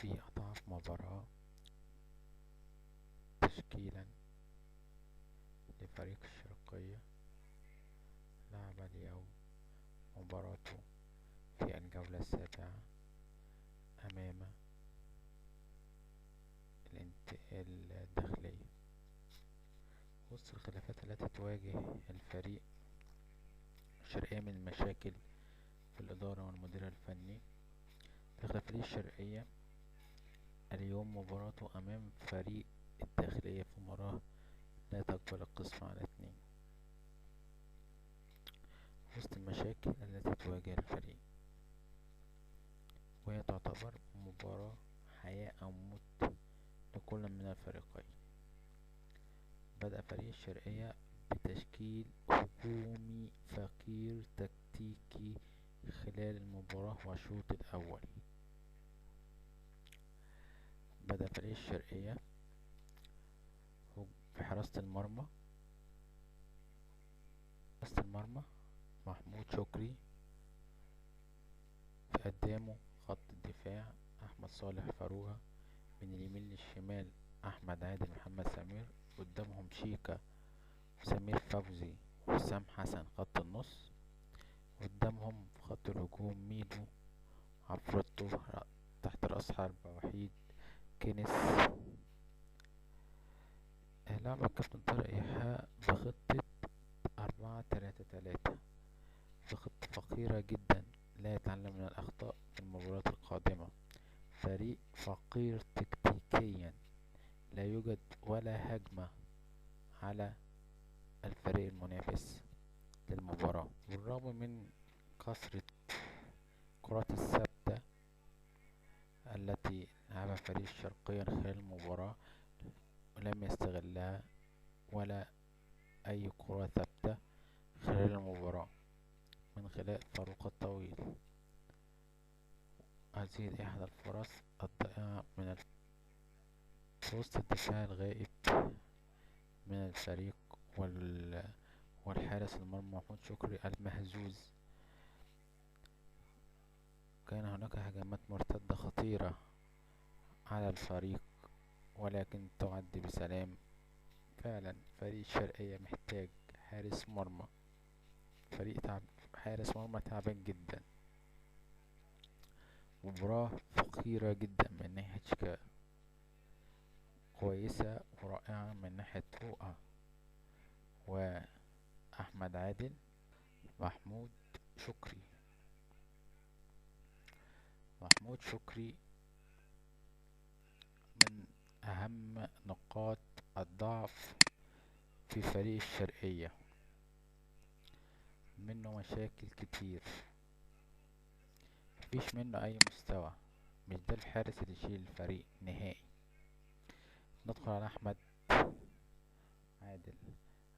في أضعف مباراة تشكيلا لفريق الشرقية لعب اليوم مباراته في الجولة السابعة أمام الداخلية. وسط الخلافات التي تواجه الفريق الشرقية من المشاكل في الإدارة والمدير الفني، دخل فريق الشرقية اليوم مباراته أمام فريق الداخلية في مباراة لا تقبل القسم على 2. وسط المشاكل التي تواجه الفريق، وهي تعتبر مباراة حياة أو موت لكل من الفريقين. بدأ فريق الشرقية بتشكيل هجومي فقير تكتيكي خلال المباراة والشوط الأول. بدأ فريق الشرقية في حراسة المرمى محمود شكري، في قدامه خط الدفاع أحمد صالح فاروقة، من اليمين للشمال أحمد عادل محمد سمير، قدامهم شيكا وسمير فوزي وسام حسن خط النص، قدامهم في خط الهجوم ميدو عفروتو تحت رأس حربة وحيد كنس. لعب الكابتن طارق إيحاء بخطة 4-3-3، بخطة فقيرة جدا لا يتعلم من الأخطاء في المباريات القادمة. فريق فقير تكتيكيا، لا يوجد ولا هجمة على الفريق المنافس للمباراة، بالرغم من كثرة كرات الثابتة التي لعبها فريق الشرقية خلال المباراة ولم يستغلها ولا أي كرة ثابتة خلال المباراة من خلال فاروق الطويل. هذه إحدى الفرص الضائعة من وسط الدفاع الغائب من الفريق والحارس المرمى محمود شكري المهزوز. كان هناك هجمات مرتدة خطيرة على الفريق ولكن تعد بسلام. فعلا فريق الشرقية محتاج حارس مرمى، حارس مرمى تعبان جدا. مباراة فقيرة جدا من ناحية شيكا، كويسة ورائعة من ناحية رؤى وأحمد عادل. شكري محمود شكري من أهم نقاط الضعف في فريق الشرقية، منه مشاكل كتير، مفيش منه أي مستوى، مش ده الحارس اللي يشيل الفريق نهائي. ندخل على عادل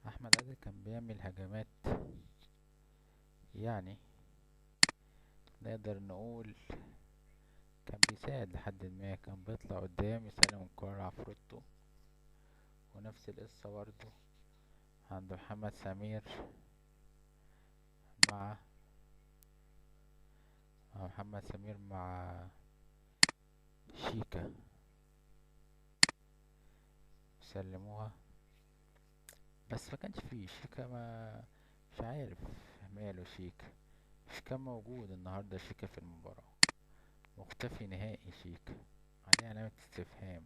أحمد عادل كان بيعمل هجمات، يعني نقدر نقول كان بيساعد لحد ما، كان بيطلع قدام يسلم الكرة لعفروتو. ونفس القصة برضو عند محمد سمير مع شيكا، سلموها بس ما كانش فيه شيكا. ما مش عارف ماله شيكا، مش كان موجود النهاردة شيكا في المباراة، مختفي نهائي شيكا، عليه علامة استفهام.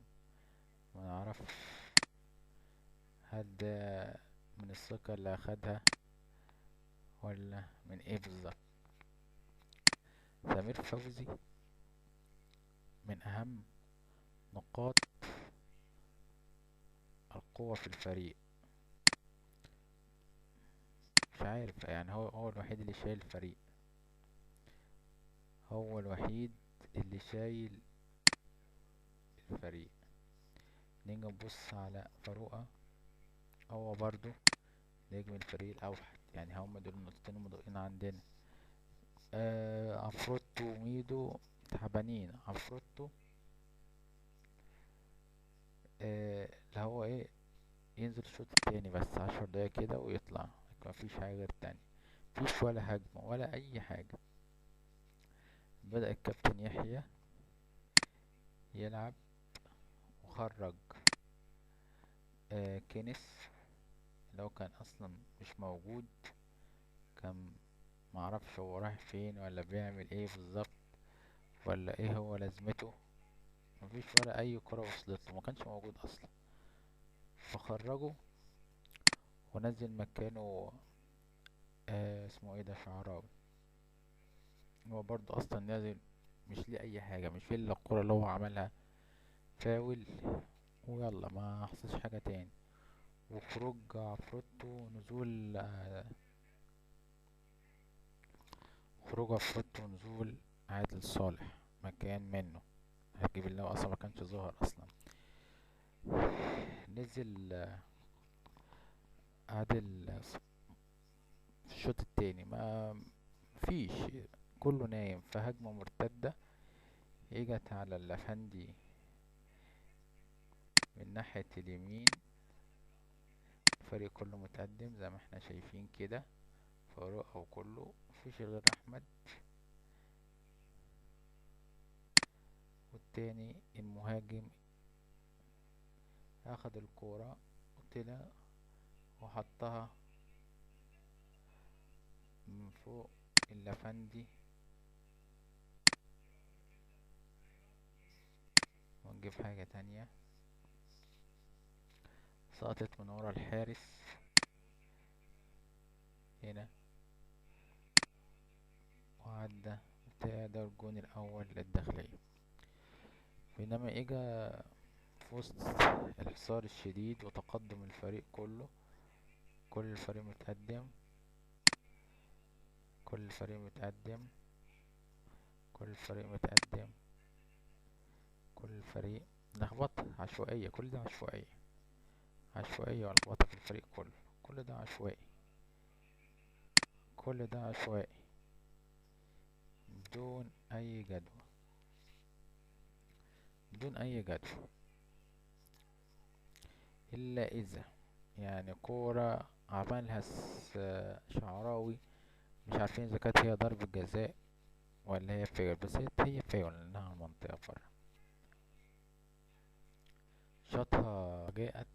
ما نعرفش هل ده من الثقة اللي اخدها ولا من ايه بالظبط. سمير فوزي من اهم نقاط القوة في الفريق، مش عارف يعني هو الوحيد اللي شايل الفريق، هو الوحيد اللي شايل الفريق. نيجي نبص على فاروقة، هو برضو نجم الفريق الأوحد، يعني هما دول النقطتين المضايقين عندنا. عفروتو وميدو تعبانين. عفروتو اللي هو ايه، ينزل الشوط التاني بس 10 دقايق كده ويطلع، مفيش حاجة غير تاني، مفيش ولا هجمة ولا أي حاجة. بدأ الكابتن يحيى يلعب، وخرج كينيس لو كان اصلا مش موجود. كان معرفش هو رايح فين ولا بيعمل ايه بالظبط، ولا ايه هو لازمته. مفيش ولا اي كرة وصلت له، ما كانش موجود اصلا. فخرجه ونزل مكانه اسمه ايه ده، شعراوي. هو برضه اصلا نازل مش ليه اي حاجة، مش الا الكرة اللي هو عملها فاول، ويلا ما حصلش حاجة تاني. وخروج عفروتو ونزول خروج عفروتو ونزول عادل صالح مكان منه. هجيب اللي هو اصلا ما كانش ظاهر اصلا. نزل عادل في الشوط التاني، ما فيش، كله نايم. فهجمة مرتدة اجت على الافندي من ناحية اليمين. الفريق كله متقدم زي ما احنا شايفين كده، فاروق او كله، مفيش غير احمد. والتاني المهاجم اخد الكورة وطلع وحطها من فوق الافندي. ونجيب حاجة تانية، سقطت من ورا الحارس هنا، وعدى بتاع ده الجون الأول للداخلية. بينما اجا في وسط الحصار الشديد وتقدم الفريق كله، كل الفريق متقدم، كل الفريق متقدم، كل الفريق متقدم، كل الفريق لخبطة عشوائية. كل ده عشوائية، عشوائية ولخبطة في الفريق كله. كل ده عشوائي، كل ده عشوائي بدون أي جدوى، بدون أي جدوى. إلا إذا يعني كورة عملها شعراوي، مش عارفين إذا كانت هي ضربة جزاء ولا هي فاول، بس هي فاول لأنها على المنطقة برا. شاطها، جاءت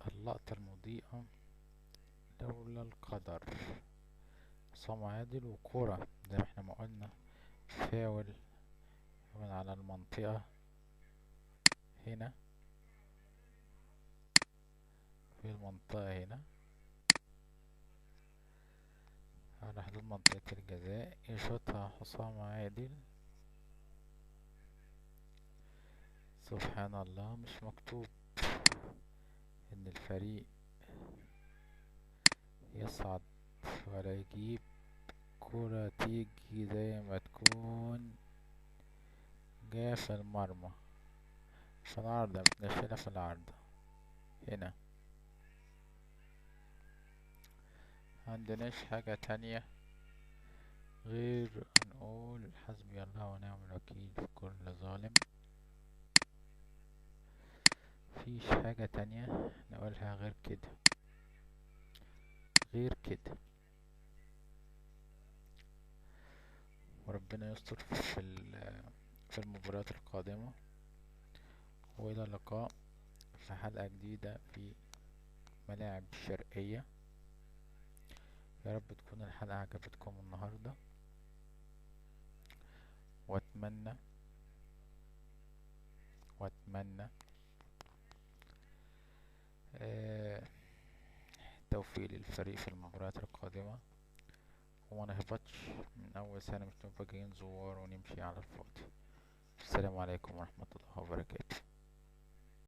اللقطة المضيئة لولا القدر. عصام عادل وكورة زي ما احنا ما قلنا، فاول من على المنطقة هنا، في المنطقة هنا على حدود منطقة الجزاء. يشوطها حسام عادل. سبحان الله، مش مكتوب ان الفريق يصعد ولا يجيب. كرة تيجي زي ما تكون جاية في المرمى، في العارضة، متنشلة في العارضة هنا. عندناش حاجة تانية غير نقول حسبي الله ونعم الوكيل في كل ظالم. مفيش حاجة تانية نقولها غير كده، غير كده. وربنا يستر في المباريات القادمة. وإلى اللقاء في حلقة جديدة في ملاعب الشرقية. يا رب تكون الحلقة عجبتكم النهاردة، واتمنى واتمنى التوفيق للفريق في المباريات القادمة، وما نهبطش من أول سنة، مش نبقى جايين زوار ونمشي على الفاضي. السلام عليكم ورحمة الله وبركاته.